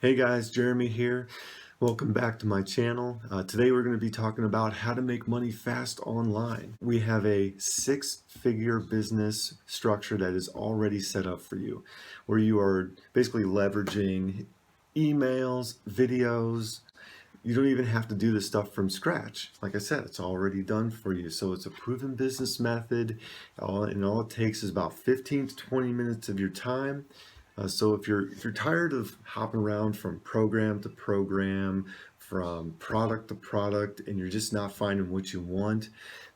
Hey guys, Jeremy here. Welcome back to my channel. Today we're going to be talking about how to make money fast online. We have a six-figure business structure that is already set up for you, where you are basically leveraging emails, videos. You don't even have to do this stuff from scratch. Like I said, it's already done for you. So it's a proven business method, and all it takes is about 15 to 20 minutes of your time. So if you're tired of hopping around from program to program, from product to product, and you're just not finding what you want,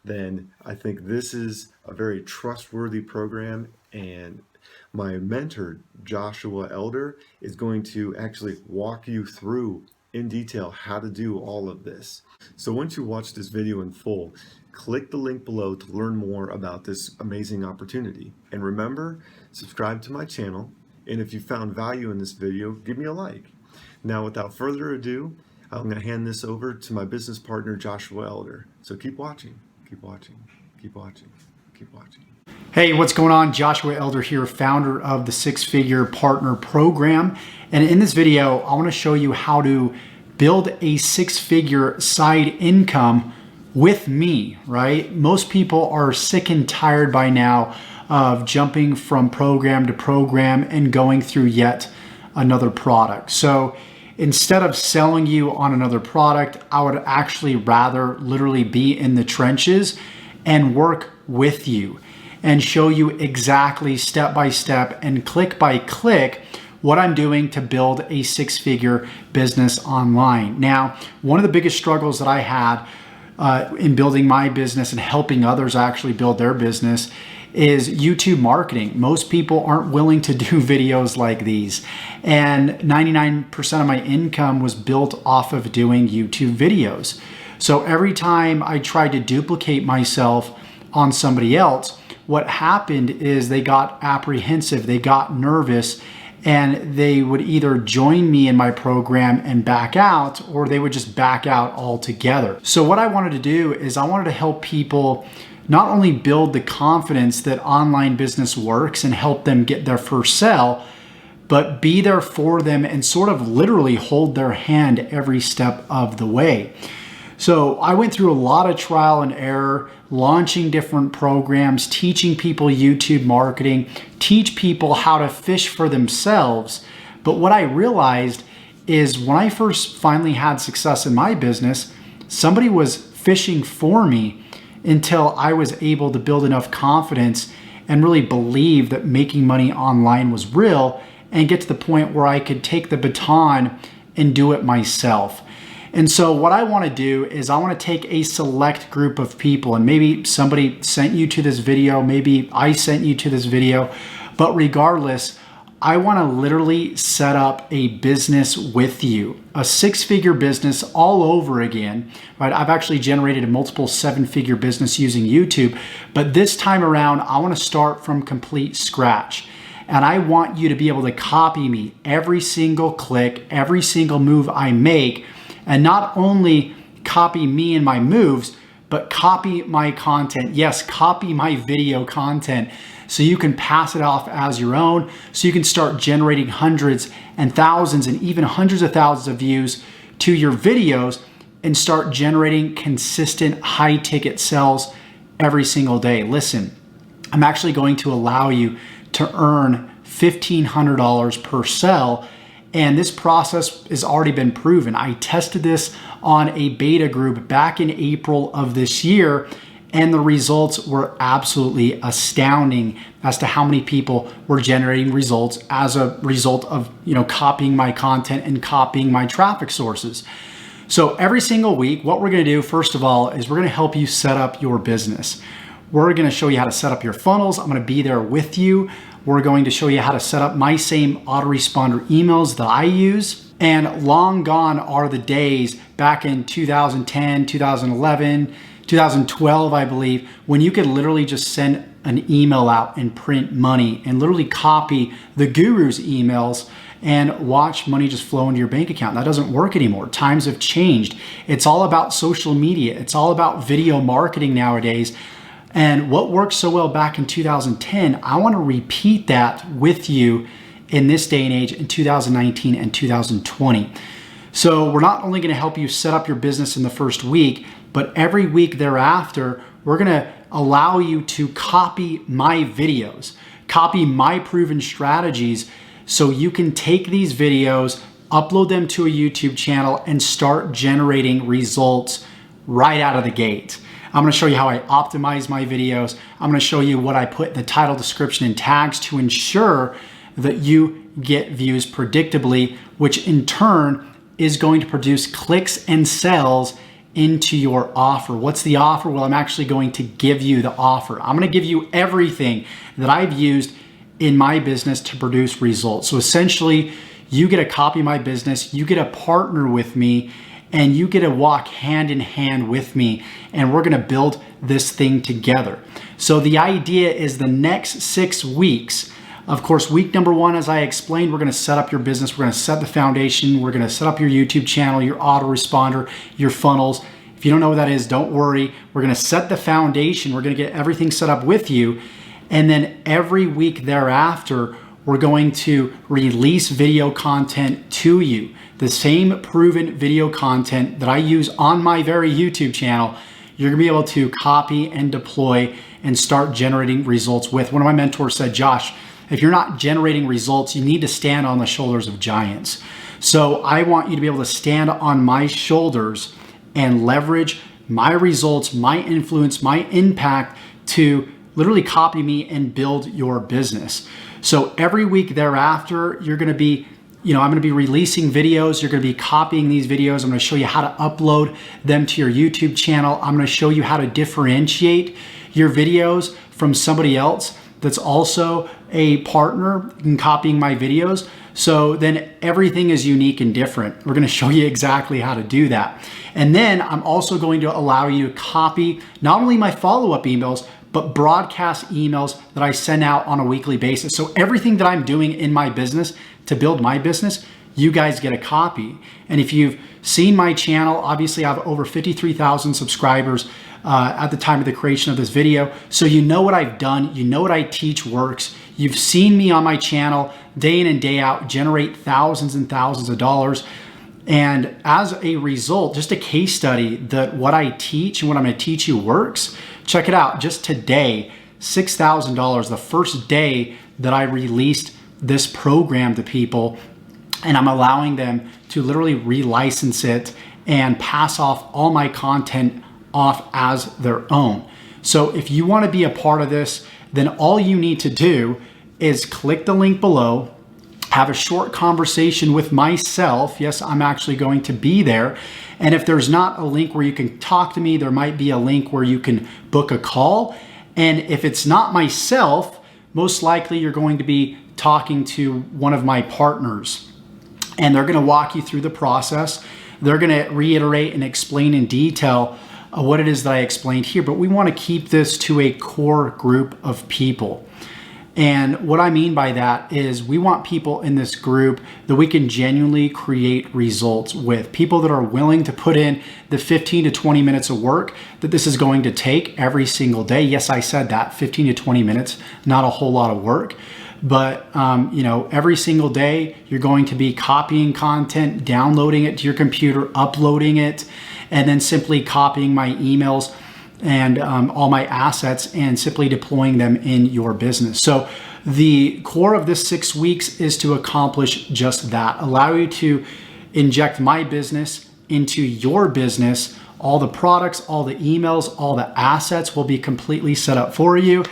then I think this is a very trustworthy program. And my mentor, Joshua Elder, is going to actually walk you through in detail how to do all of this. So once you watch this video in full, click the link below to learn more about this amazing opportunity. And remember, subscribe to my channel. And if you found value in this video, give me a like. Now, without further ado, I'm going to hand this over to my business partner, Joshua Elder. So keep watching, keep watching, keep watching, keep watching. Hey, what's going on? Joshua Elder here, founder of the Six-Figure Partner Program. And in this video, I want to show you how to build a six-figure side income with me, right? Most people are sick and tired by now of jumping from program to program and going through yet another product. So instead of selling you on another product, I would actually rather literally be in the trenches and work with you and show you exactly step by step and click by click what I'm doing to build a six-figure business online. Now, one of the biggest struggles that I had in building my business and helping others actually build their business is YouTube marketing. Most people aren't willing to do videos like these. And 99% of my income was built off of doing YouTube videos. So every time I tried to duplicate myself on somebody else, what happened is they got apprehensive, they got nervous, and they would either join me in my program and back out, or they would just back out altogether. So what I wanted to do is I wanted to help people not only build the confidence that online business works and help them get their first sale, but be there for them and sort of literally hold their hand every step of the way. So I went through a lot of trial and error, launching different programs, teaching people YouTube marketing, teach people how to fish for themselves. But what I realized is when I first finally had success in my business, somebody was fishing for me until I was able to build enough confidence and really believe that making money online was real and get to the point where I could take the baton and do it myself. And so what I want to do is I want to take a select group of people, and maybe somebody sent you to this video, maybe I sent you to this video, but regardless, I want to literally set up a business with you, a six-figure business all over again, right? I've actually generated a multiple seven-figure business using YouTube, but this time around, I want to start from complete scratch. And I want you to be able to copy me every single click, every single move I make, and not only copy me and my moves, but copy my content. Yes, copy my video content so you can pass it off as your own, so you can start generating hundreds and thousands and even hundreds of thousands of views to your videos and start generating consistent high ticket sales every single day. Listen, I'm actually going to allow you to earn $1,500 per sale. And this process has already been proven. I tested this on a beta group back in April of this year, and the results were absolutely astounding as to how many people were generating results as a result of, copying my content and copying my traffic sources. So every single week, what we're gonna do, first of all, is we're gonna help you set up your business. We're gonna show you how to set up your funnels. I'm gonna be there with you. We're going to show you how to set up my same autoresponder emails that I use. And long gone are the days back in 2010, 2011, 2012, I believe, when you could literally just send an email out and print money and literally copy the guru's emails and watch money just flow into your bank account. That doesn't work anymore. Times have changed. It's all about social media. It's all about video marketing nowadays. And what worked so well back in 2010, I want to repeat that with you in this day and age in 2019 and 2020. So we're not only going to help you set up your business in the first week, but every week thereafter, we're going to allow you to copy my videos, copy my proven strategies, so you can take these videos, upload them to a YouTube channel, and start generating results right out of the gate. I'm going to show you how I optimize my videos. I'm going to show you what I put in the title, description, and tags to ensure that you get views predictably, which in turn is going to produce clicks and sales into your offer. What's the offer? Well, I'm actually going to give you the offer. I'm going to give you everything that I've used in my business to produce results. So essentially, you get to copy my business, you get to partner with me, and you get to walk hand in hand with me, and we're going to build this thing together. So the idea is the next 6 weeks. Of course, week number 1, as I explained, we're going to set up your business. We're going to set the foundation. We're going to set up your YouTube channel, your autoresponder, your funnels. If you don't know what that is, don't worry. We're going to set the foundation. We're going to get everything set up with you. And then every week thereafter, we're going to release video content to you. The same proven video content that I use on my very YouTube channel, you're gonna be able to copy and deploy and start generating results with. One of my mentors said, Josh, if you're not generating results, you need to stand on the shoulders of giants. So I want you to be able to stand on my shoulders and leverage my results, my influence, my impact to literally copy me and build your business. So every week thereafter, you're going to be, I'm going to be releasing videos. You're going to be copying these videos. I'm going to show you how to upload them to your YouTube channel. I'm going to show you how to differentiate your videos from somebody else that's also a partner in copying my videos. So then everything is unique and different. We're going to show you exactly how to do that. And then I'm also going to allow you to copy not only my follow-up emails, but broadcast emails that I send out on a weekly basis. So everything that I'm doing in my business to build my business, you guys get a copy. And if you've seen my channel, obviously I have over 53,000 subscribers at the time of the creation of this video. So you know what I've done, you know what I teach works. You've seen me on my channel day in and day out generate thousands and thousands of dollars. And as a result, just a case study that what I teach and what I'm going to teach you works. Check it out. Just today, $6,000, the first day that I released this program to people, and I'm allowing them to literally relicense it and pass off all my content off as their own. So if you want to be a part of this, then all you need to do is click the link below, have a short conversation with myself. Yes, I'm actually going to be there. And if there's not a link where you can talk to me, there might be a link where you can book a call. And if it's not myself, most likely you're going to be talking to one of my partners. And they're going to walk you through the process. They're going to reiterate and explain in detail what it is that I explained here. But we want to keep this to a core group of people. And what I mean by that is we want people in this group that we can genuinely create results with. People that are willing to put in the 15 to 20 minutes of work that this is going to take every single day. Yes, I said that, 15 to 20 minutes, not a whole lot of work. But every single day you're going to be copying content, downloading it to your computer, uploading it, and then simply copying my emails and all my assets and simply deploying them in your business. So the core of this 6 weeks is to accomplish just that, allow you to inject my business into your business. All the products, all the emails, all the assets will be completely set up for you.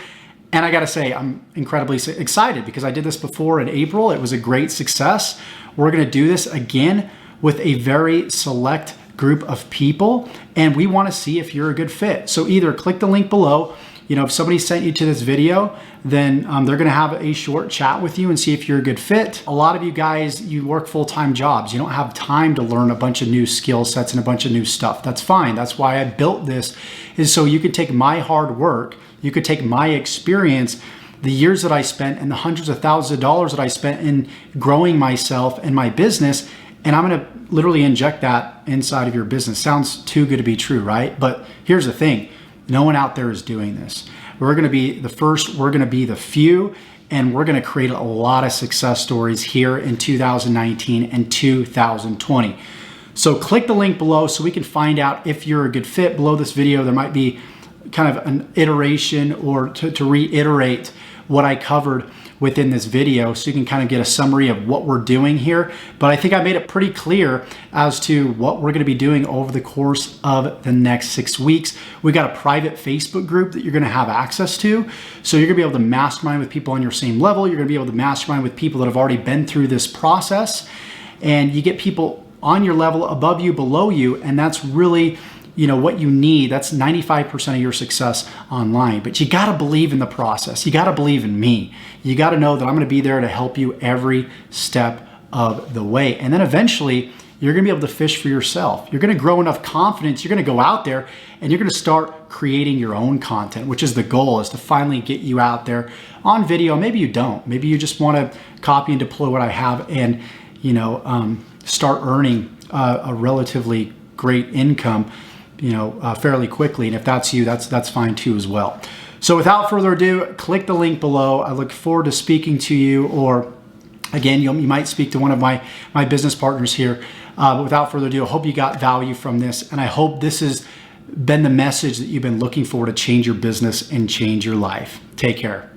And I gotta say, I'm incredibly excited because I did this before in April. It was a great success. We're gonna do this again with a very select group of people, and we want to see if you're a good fit. So either click the link below. If somebody sent you to this video, then they're going to have a short chat with you and see if you're a good fit. A lot of you guys, you work full-time jobs. You don't have time to learn a bunch of new skill sets and a bunch of new stuff. That's fine. That's why I built this, is so you could take my hard work, you could take my experience, the years that I spent and the hundreds of thousands of dollars that I spent in growing myself and my business, and I'm going to literally inject that inside of your business. Sounds too good to be true, right? But here's the thing. No one out there is doing this. We're going to be the first. We're going to be the few. and we're going to create a lot of success stories here in 2019 and 2020. So click the link below so we can find out if you're a good fit. Below this video, there might be kind of an iteration or to reiterate what I covered within this video so you can kind of get a summary of what we're doing here. But I think I made it pretty clear as to what we're going to be doing over the course of the next 6 weeks. We got a private Facebook group that you're going to have access to. So you're going to be able to mastermind with people on your same level. You're going to be able to mastermind with people that have already been through this process. And you get people on your level, above you, below you, and that's really what you need. That's 95% of your success online. But you got to believe in the process. You got to believe in me. You got to know that I'm going to be there to help you every step of the way. And then eventually, you're going to be able to fish for yourself. You're going to grow enough confidence. You're going to go out there and you're going to start creating your own content, which is the goal, is to finally get you out there on video. Maybe you don't. Maybe you just want to copy and deploy what I have and, start earning a relatively great income fairly quickly. And if that's you, that's fine too as well. So without further ado, click the link below. I look forward to speaking to you, or again, you might speak to one of my business partners here. But without further ado, I hope you got value from this. And I hope this has been the message that you've been looking for to change your business and change your life. Take care.